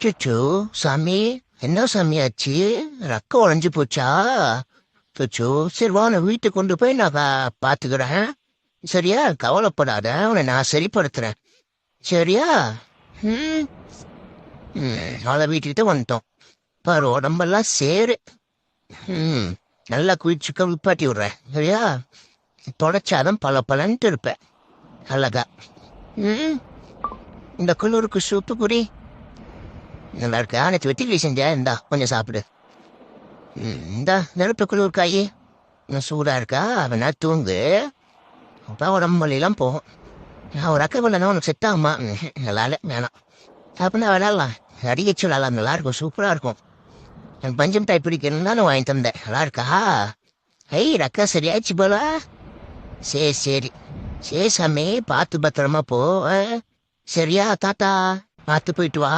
அச்சோ சாமி, என்ன சாமி ஆச்சு? ரக்கம் உடைஞ்சு போச்சா? அச்சோ, சரி வா நான் வீட்டுக்கு கொண்டு போய் நான் பாத்துக்கிறேன். சரியா, கவலைப்படாத, உன்னை நான் சரிப்படுத்துறேன். சரியா? ம் அவளை வீட்டுக்கிட்ட வந்துட்டோம். பாரு உடம்பெல்லாம் சேரு. ம் நல்லா குளிச்சு குளிப்பாட்டி விடுறேன். சரியா? தொடச்சாதான் பல பலன்ட்டு இருப்பேன். அழகா. ம் இந்த குளிருக்கு சூப்பு குடி. நல்லா இருக்கா? நேற்று வெட்டிக்கிளி செஞ்சா, இந்தா கொஞ்சம் சாப்பிடு. இந்தா நெருப்பு குளிர் காயி. இன்னும் சூடா இருக்கா? அவனா தூங்கு. அப்போ உடம்பு வலியெல்லாம் போகும். நான் ஒரு அக்கா பண்ணா உனக்கு செட் ஆகுமா? நல்லால வேணாம். அப்படின்னா விளாட்லாம். அடிக்கச்சு விளாட்லாம், நல்லா இருக்கும், சூப்பராக இருக்கும். எனக்கு பஞ்சம் டைப் பிடிக்கணும்னு நான் வாங்கி தந்தேன். நல்லா இருக்கா? ஐய் ரக்கா சரியாச்சு போல. சரி சரி. சரி சாமி, பார்த்து பத்திரமா போ. சரியா தாத்தா? பார்த்து போயிட்டு வா.